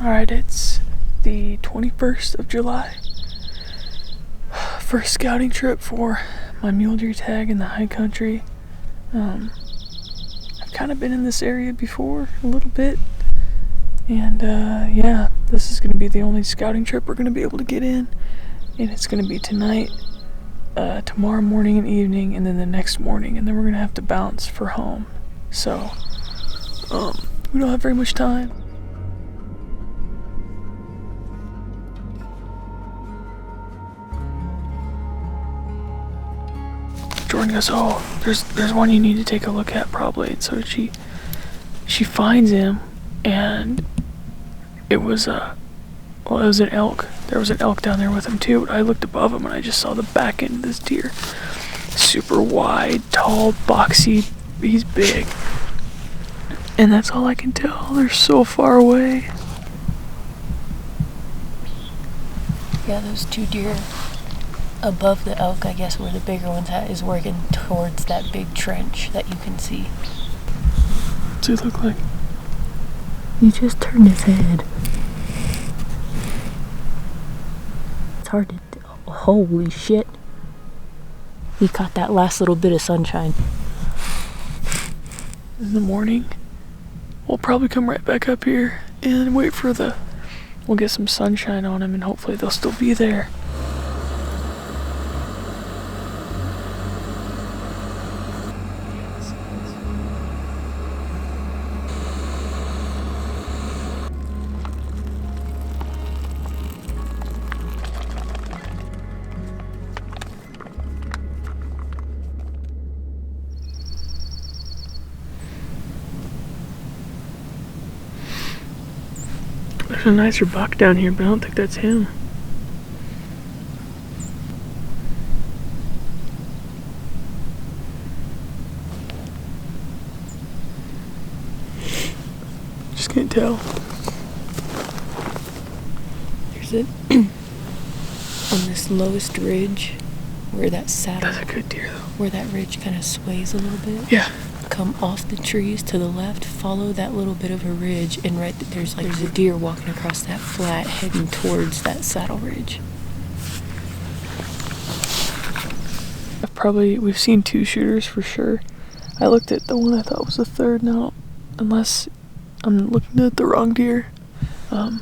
Alright, it's the 21st of July. First scouting trip for my mule deer tag in the high country. I've kind of been in this area before a little bit, and yeah, this is going to be the only scouting trip we're going to be able to get in, and it's going to be tonight, tomorrow morning and evening, and then the next morning, and then we're going to have to bounce for home. So we don't have very much time. Jordan goes, oh, there's one you need to take a look at probably. And so she finds him, and it was an elk. There was an elk down there with him too, but I looked above him and I just saw the back end of this deer. Super wide, tall, boxy, he's big. And that's all I can tell. They're so far away. Yeah, those two deer above the elk, I guess where the bigger one's at, is working towards that big trench that you can see. What's he look like? He just turned his head. It's hard to holy shit. He caught that last little bit of sunshine. In the morning, we'll probably come right back up here and wait for we'll get some sunshine on him, and hopefully they'll still be there. There's a nicer buck down here, but I don't think that's him. Just can't tell. There's it on this lowest ridge where that saddle. That's a good deer though. Where that ridge kind of sways a little bit. Yeah. Come off the trees to the left, follow that little bit of a ridge, and there's a deer walking across that flat heading towards that saddle ridge. We've seen two shooters for sure. I looked at the one I thought was the third now, unless I'm looking at the wrong deer. I've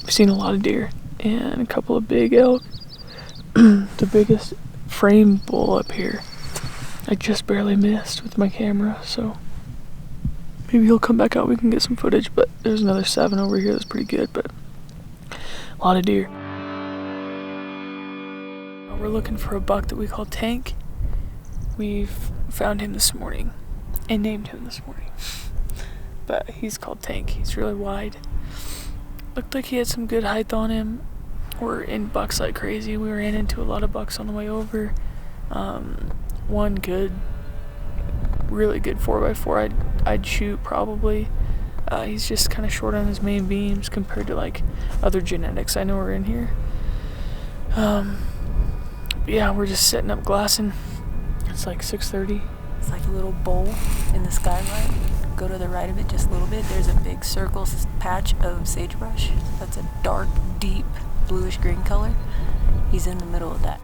seen a lot of deer and a couple of big elk. The biggest frame bull up here I just barely missed with my camera, so maybe he'll come back out, we can get some footage. But there's another 7 over here that's pretty good, but a lot of deer. We're looking for a buck that we call Tank. We've found him this morning and named him this morning, but he's called Tank. He's really wide. Looked like he had some good height on him. We're in bucks like crazy. We ran into a lot of bucks on the way over. One good, really good 4x4 I'd shoot probably. He's just kind of short on his main beams compared to like other genetics I know are in here. Yeah, we're just setting up glassing. It's like 6:30. It's like a little bowl in the skyline. Go to the right of it just a little bit. There's a big circle patch of sagebrush. That's a dark, deep bluish green color. He's in the middle of that.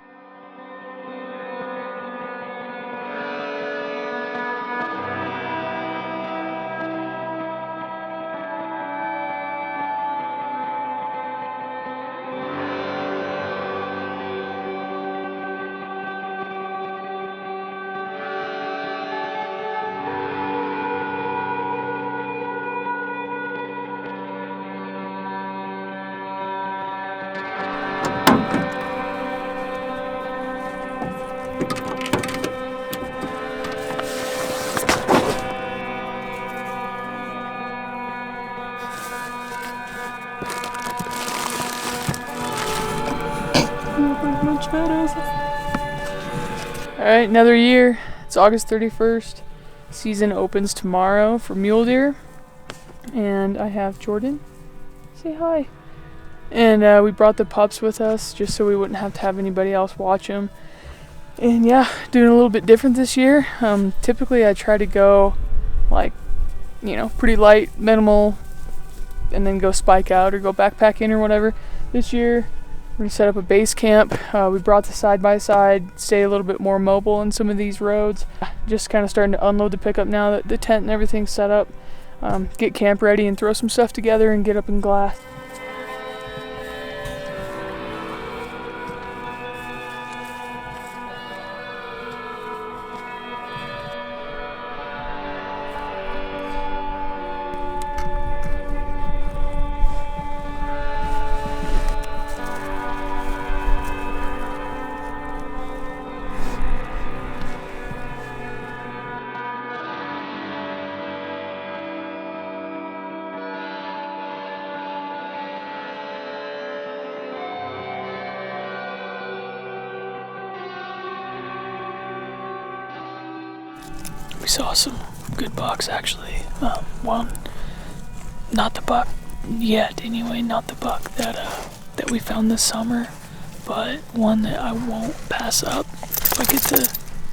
Alright, another year. It's August 31st. Season opens tomorrow for mule deer. And I have Jordan. Say hi. And we brought the pups with us just so we wouldn't have to have anybody else watch them. And yeah, doing a little bit different this year. Typically I try to go like, pretty light, minimal and then go spike out or go backpacking or whatever. This year we're gonna set up a base camp. We brought the side-by-side, stay a little bit more mobile in some of these roads. Just kind of starting to unload the pickup now that the tent and everything's set up. Get camp ready and throw some stuff together and get up in glass. We saw some good bucks actually. One, not the buck yet anyway, not the buck that we found this summer, but one that I won't pass up.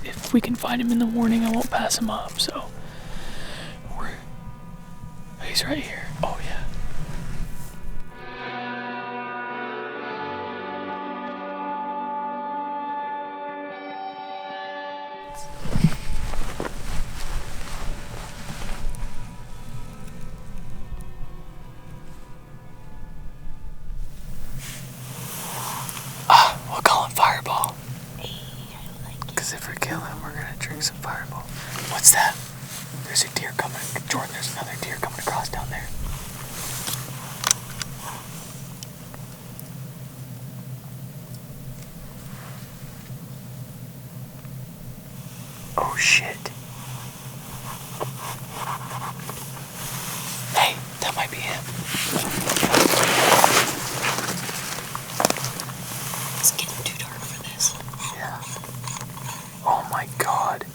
If we can find him in the morning, I won't pass him up. So he's right here. Oh yeah. We'll call him Fireball. Hey, I like it. Because if we kill him, we're gonna drink some Fireball. What's that? There's a deer coming. Jordan, there's another deer coming across down there. Oh shit. Hey, that might be him. It's getting too dark for this. Yeah. Oh my god.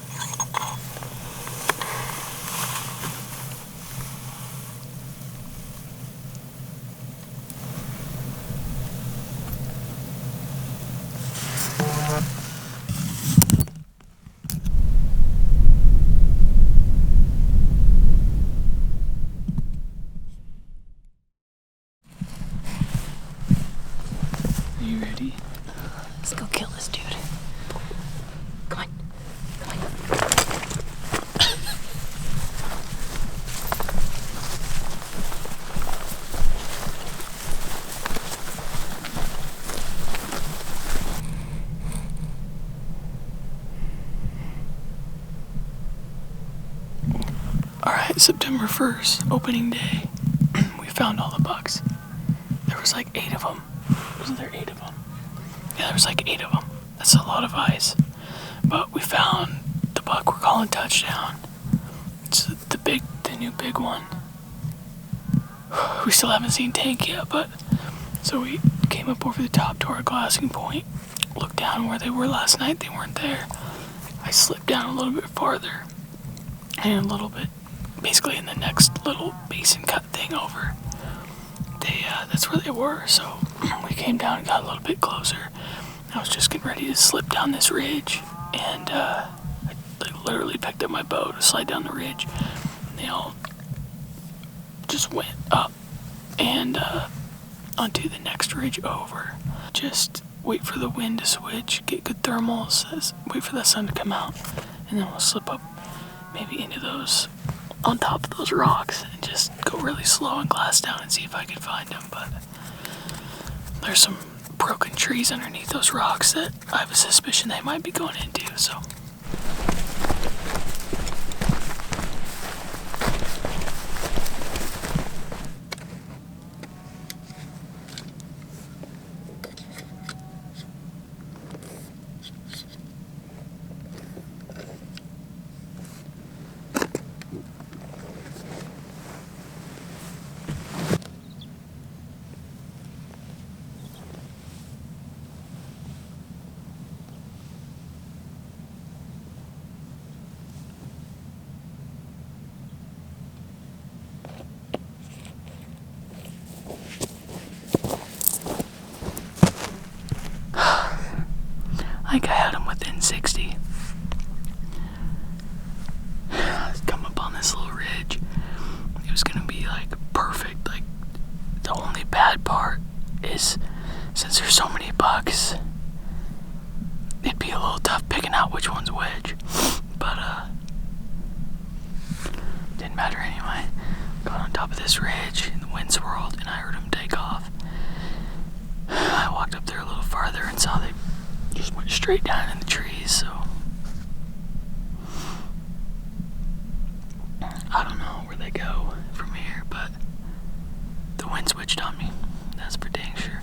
Are you ready? Let's go kill this dude. Come on. Come on. Alright, September 1st, opening day. We found all the bucks. There was like 8 of them. Wasn't there 8 of them? Yeah, there was like 8 of them. That's a lot of eyes. But we found the buck we're calling Touchdown. It's the new big one. We still haven't seen Tank yet, but so we came up over the top to our glassing point, looked down where they were last night. They weren't there. I slipped down a little bit farther, and a little bit, basically in the next little basin cut thing over. That's where they were. So we came down and got a little bit closer. I was just getting ready to slip down this ridge, and I literally picked up my bow to slide down the ridge. And they all just went up and onto the next ridge over. Just wait for the wind to switch, get good thermals, wait for the sun to come out, and then we'll slip up maybe into those, on top of those rocks, and just go really slow and glass down and see if I can find them. But there's some broken trees underneath those rocks that I have a suspicion they might be going into, so. I think I had him within 60. Come up on this little ridge. It was gonna be like perfect, like The only bad part is, since there's so many bucks, it'd be a little tough picking out which one's which. But, didn't matter anyway. Got on top of this ridge, and the wind swirled, and I heard them take off. I walked up there a little farther and saw they just went straight down in the trees, so I don't know where they go from here, but the wind switched on me. That's for dang sure.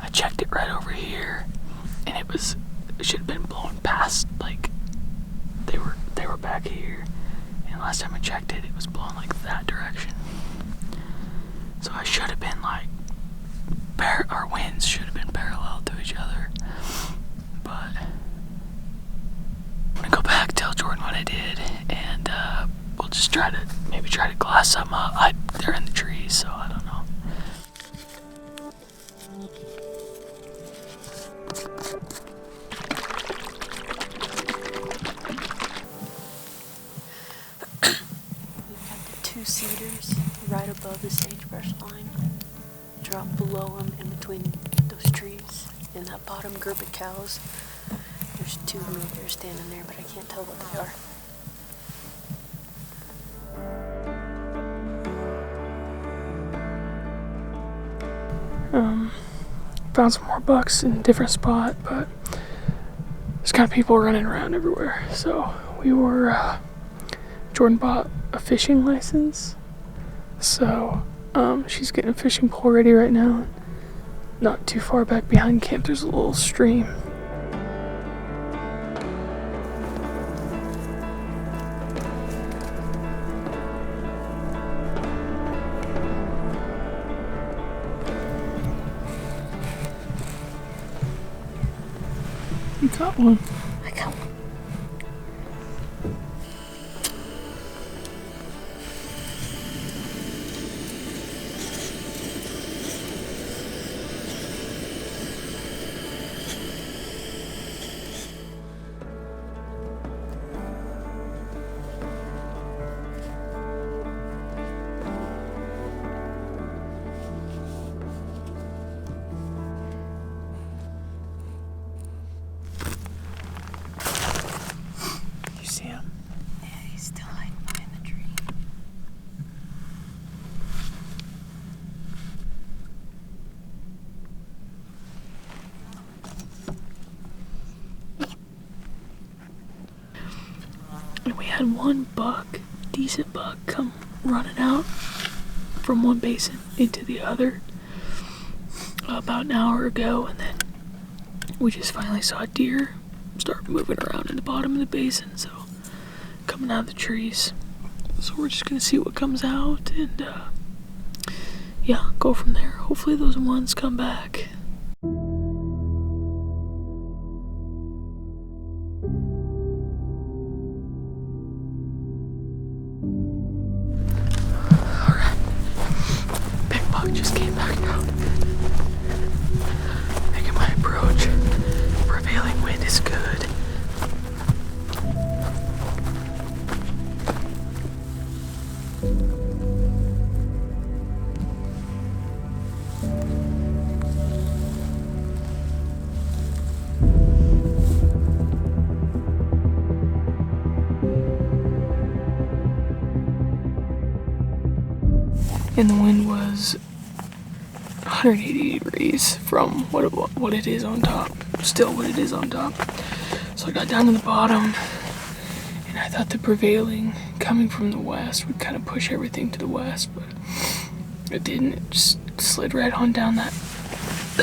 I checked it right over here, and it should have been blown past, like they were back here, and last time I checked it was blown like that direction. So I should have been like our winds should have been parallel to each other. But I'm gonna go back, tell Jordan what I did, and we'll just try to glass some up. They're in the trees, so I don't know. We've got the 2 cedars right above the sagebrush line. Drop below them in between those trees and that bottom group of cows. There's 2 mule deer standing there, but I can't tell what they are. Found some more bucks in a different spot, but there's kind of people running around everywhere. So we were, Jordan bought a fishing license, so she's getting a fishing pole ready right now. Not too far back behind camp, there's a little stream. You got one. I got one. We had one buck, decent buck, come running out from one basin into the other about an hour ago, and then we just finally saw a deer start moving around in the bottom of the basin, so coming out of the trees. So we're just gonna see what comes out and yeah, go from there. Hopefully those ones come back. Just came back out. Making my approach. Prevailing wind is good. And the wind was 180 degrees from what it is on top. Still what it is on top. So I got down to the bottom, and I thought the prevailing coming from the west would kind of push everything to the west, but it didn't. It just slid right on down that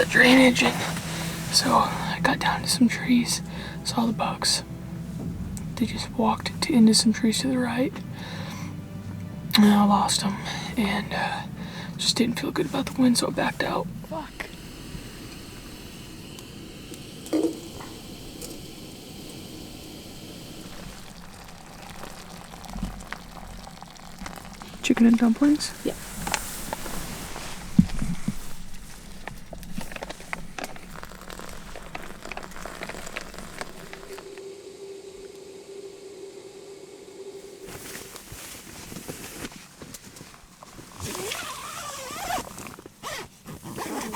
drainage, and so I got down to some trees, saw the bucks. They just walked into some trees to the right, and I lost them, and just didn't feel good about the wind, so I backed out. Fuck. Chicken and dumplings? Yeah.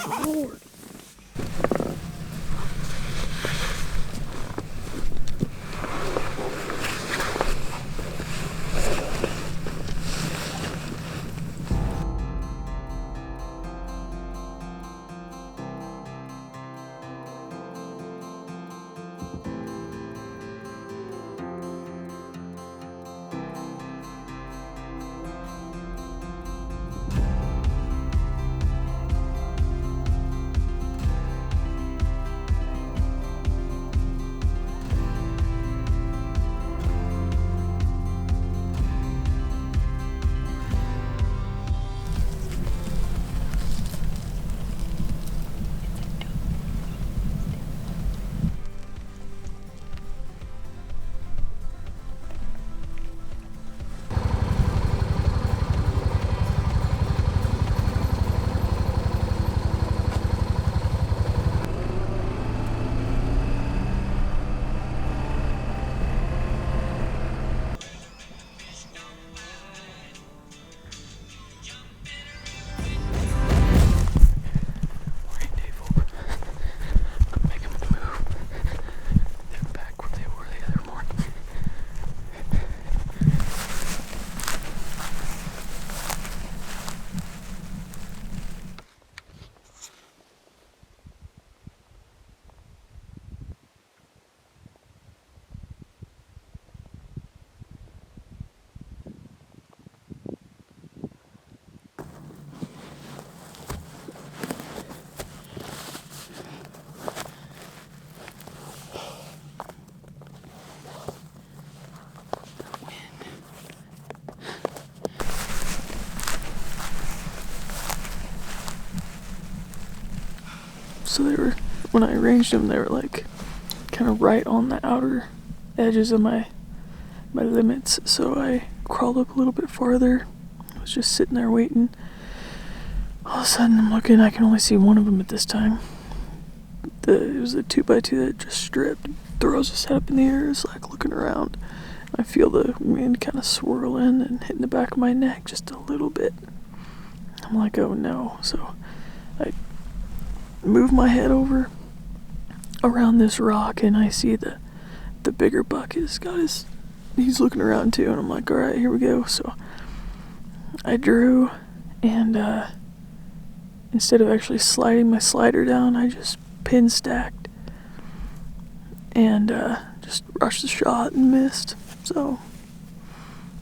Lord. So they were, when I arranged them, they were like kind of right on the outer edges of my limits. So I crawled up a little bit farther. I was just sitting there waiting. All of a sudden I'm looking, I can only see one of them at this time. It was a 2x2 that just stripped, throws his head up in the air, is like looking around. I feel the wind kind of swirling and hitting the back of my neck just a little bit. I'm like, oh no. So I move my head over around this rock and I see the bigger buck has got he's looking around too, and I'm like, alright, here we go. So I drew, and instead of actually sliding my slider down, I just pin stacked and just rushed the shot and missed. So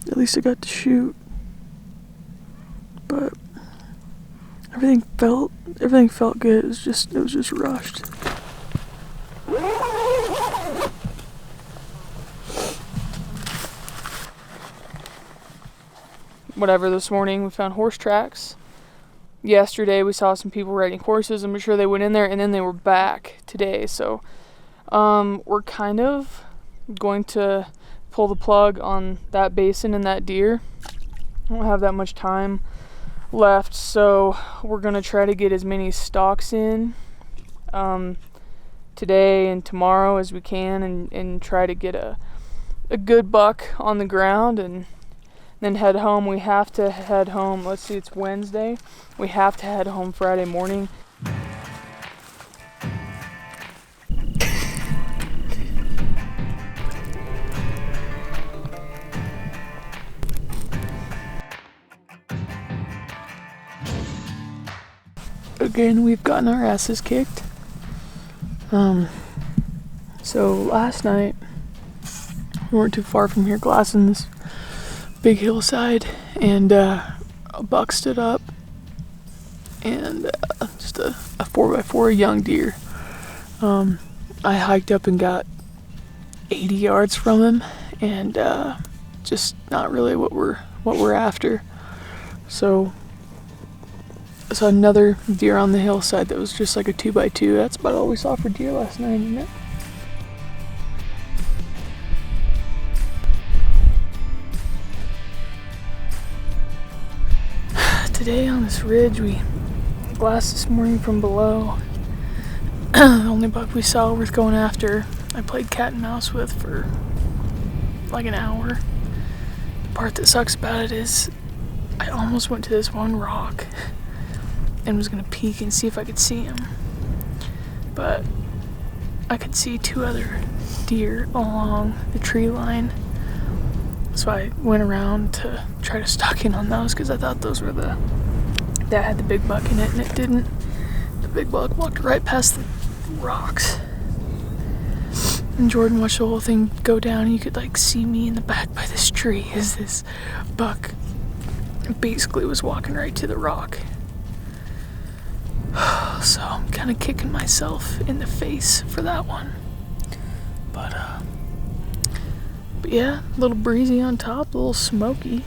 at least I got to shoot. But everything felt good. It was just rushed. Whatever, this morning we found horse tracks. Yesterday we saw some people riding horses. I'm sure they went in there and then they were back today. So we're kind of going to pull the plug on that basin and that deer. I don't have that much time left, so we're gonna try to get as many stalks in today and tomorrow as we can, and try to get a good buck on the ground, and then head home. We have to head home, let's see, it's Wednesday. We have to head home Friday morning. Again, we've gotten our asses kicked. So last night, we weren't too far from here, glassing this big hillside, and a buck stood up, and just a 4x4, a young deer. I hiked up and got 80 yards from him, and just not really what we're after. So I saw another deer on the hillside that was just like a 2x2. That's about all we saw for deer last night, isn't it? Today on this ridge, we glassed this morning from below. The only buck we saw worth going after, I played cat and mouse with for like an hour. The part that sucks about it is I almost went to this one rock and was gonna peek and see if I could see him. But I could see 2 other deer along the tree line. So I went around to try to stalk in on those because I thought those were that had the big buck in it, and it didn't. The big buck walked right past the rocks. And Jordan watched the whole thing go down, and you could like see me in the back by this tree as this buck basically was walking right to the rock. So I'm kind of kicking myself in the face for that one. But yeah, a little breezy on top, a little smoky.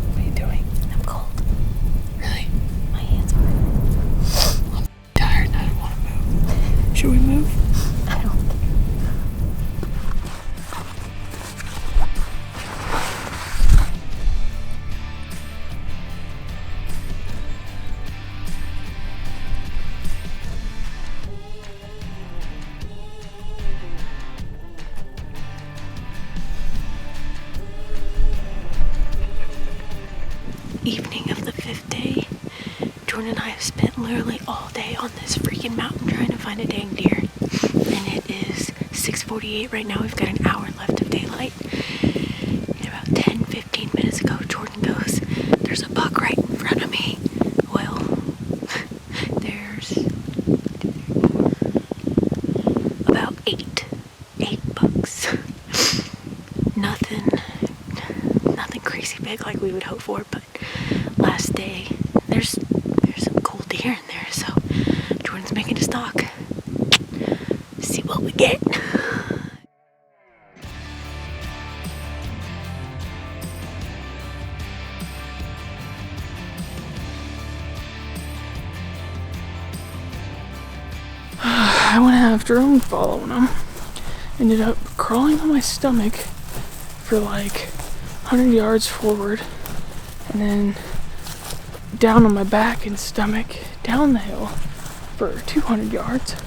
What are you doing? I'm cold. Really? My hands are. I'm tired and I don't want to move. Should we move? I don't think. Evening of the 5th day. Jordan and I have spent literally all day on this freaking mountain trying to find a dang deer. And it is 6:48 right now. We've got an hour left of daylight. And about 10-15 minutes ago, Jordan goes, "There's a buck right in front of me." Well, there's about eight bucks. Nothing crazy big like we would hope for, but last day there's some cool deer in there, so Jordan's making a stalk. See what we get. I went after him, following him. Ended up crawling on my stomach for like 100 yards forward, and then down on my back and stomach down the hill for 200 yards.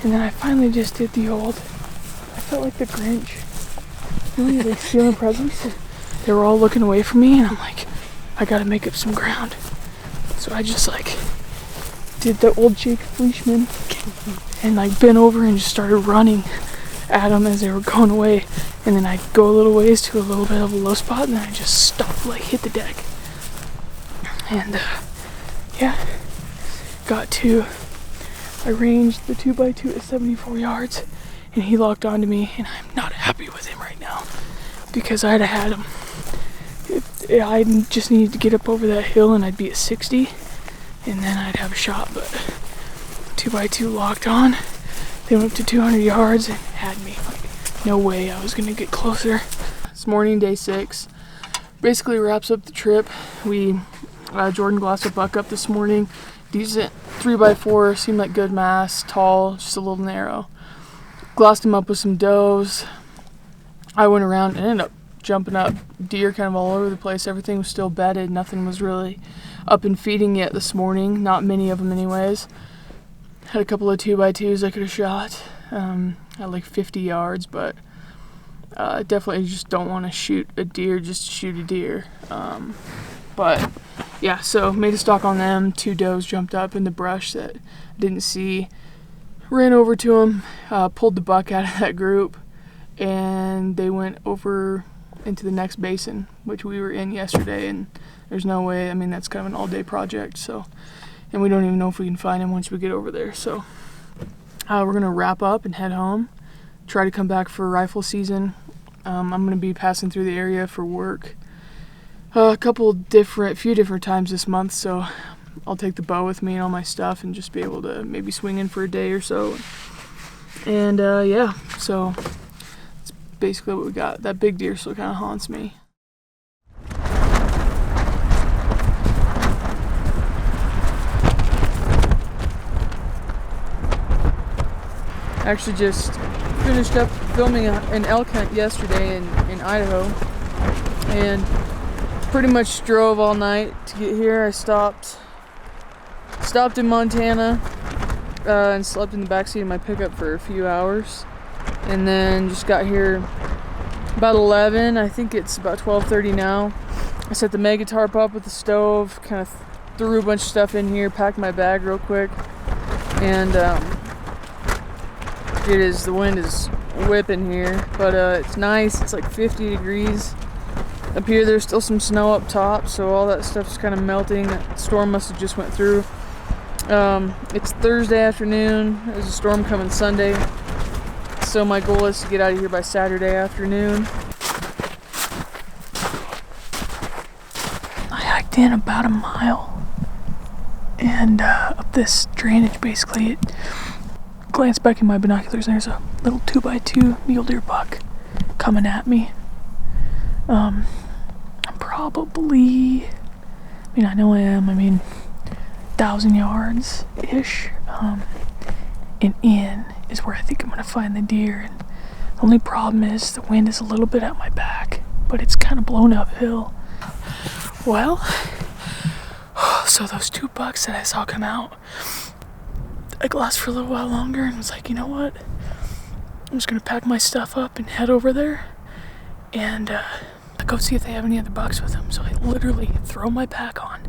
And then I finally just did the old, I felt like the Grinch. Really, like feeling presents. They were all looking away from me, and I'm like, I gotta make up some ground. So I just like did the old Jake Fleischman and like bent over and just started running at them as they were going away. And then I'd go a little ways to a little bit of a low spot, and then I just stopped, like hit the deck. And yeah, I ranged the 2x2 at 74 yards, and he locked onto me, and I'm not happy with him right now because I'd have had him. I just needed to get up over that hill, and I'd be at 60, and then I'd have a shot. But 2x2 locked on. They went up to 200 yards and had me. No way I was gonna get closer. This morning, day 6, basically wraps up the trip. Jordan glassed a buck up this morning. Decent 3x4, seemed like good mass, tall, just a little narrow. Glassed him up with some does. I went around and ended up jumping up deer kind of all over the place. Everything was still bedded. Nothing was really up and feeding yet this morning. Not many of them anyways. Had a couple of 2x2s I could have shot. At like 50 yards, but definitely just don't want to shoot a deer just to shoot a deer. But yeah, so made a stalk on them. 2 does jumped up in the brush that I didn't see. Ran over to them, pulled the buck out of that group, and they went over into the next basin, which we were in yesterday, and there's no way, I mean, that's kind of an all-day project, so, and we don't even know if we can find him once we get over there, so we're going to wrap up and head home, try to come back for rifle season. I'm going to be passing through the area for work a few different times this month, so I'll take the bow with me and all my stuff and just be able to maybe swing in for a day or so. And yeah, so that's basically what we got. That big deer still kind of haunts me. Actually just finished up filming an elk hunt yesterday in Idaho, and pretty much drove all night to get here. I stopped in Montana and slept in the backseat of my pickup for a few hours, and then just got here about 11. I think it's about 12:30 now. I set the mega tarp up with the stove, kind of threw a bunch of stuff in here, packed my bag real quick, and the wind is whipping here, but it's nice. It's like 50 degrees. Up here there's still some snow up top, so all that stuff's kind of melting. That storm must have just went through. It's Thursday afternoon. There's a storm coming Sunday, so my goal is to get out of here by Saturday afternoon. I hiked in about a mile, and up this drainage basically. Glanced back in my binoculars, and there's a little 2x2 mule deer buck coming at me. I'm probably, I know I am, 1,000 yards ish. And in is where I think I'm gonna find the deer. And the only problem is the wind is a little bit at my back, but it's kind of blown uphill. Well, so those 2 bucks that I saw come out, I glassed for a little while longer and was like, you know what? I'm just gonna pack my stuff up and head over there and go see if they have any other bucks with them. So I literally throw my pack on.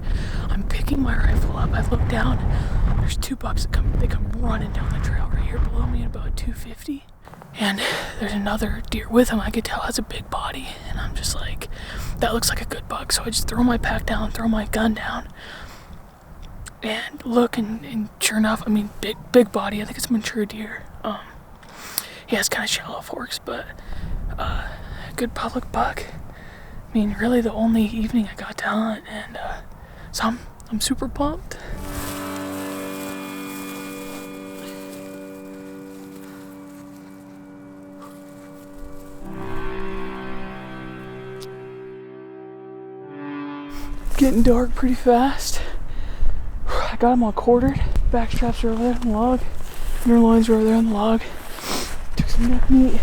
I'm picking my rifle up. I look down. There's 2 bucks that come running down the trail right here below me at about 250. And there's another deer with him. I could tell has a big body, and I'm just like, that looks like a good buck. So I just throw my pack down, throw my gun down. And look, and sure enough, big body. I think it's a mature deer. He has kind of shallow forks, but good public buck. Really the only evening I got to hunt, and so I'm super pumped. Getting dark pretty fast. I got them all quartered. Back straps are over there on the log. Inner loins are over there on the log. Took some neck meat.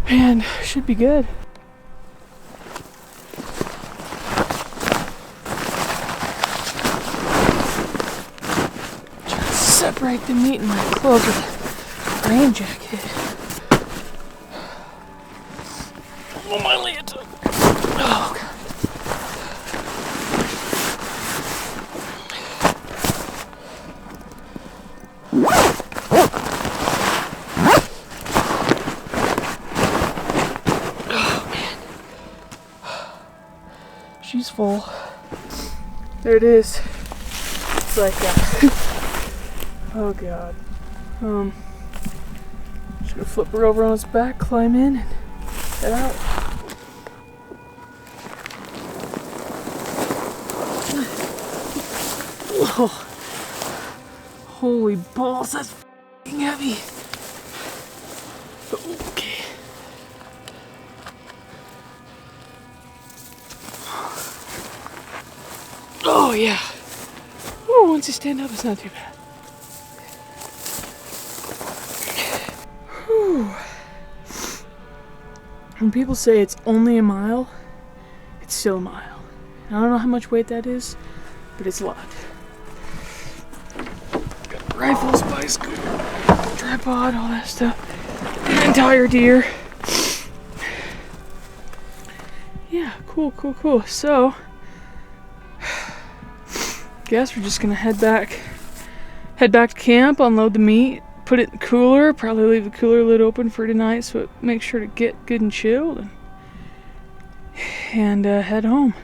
And should be good. Trying to separate the meat in my clothes with a rain jacket. Oh, my lantern. Oh, God. She's full. There it is. It's like that. Oh God. Just gonna flip her over on its back, climb in, and head out. Oh. Holy balls, that's f***ing heavy. Okay. Oh yeah. Oh, once you stand up, it's not too bad. Whew. When people say it's only a mile, it's still a mile. I don't know how much weight that is, but it's a lot. Got rifles, bicycle, tripod, all that stuff. The entire deer. Yeah, cool. So, guess we're just gonna head back to camp, unload the meat, put it in the cooler, probably leave the cooler lid open for tonight so it makes sure to get good and chilled, and head home.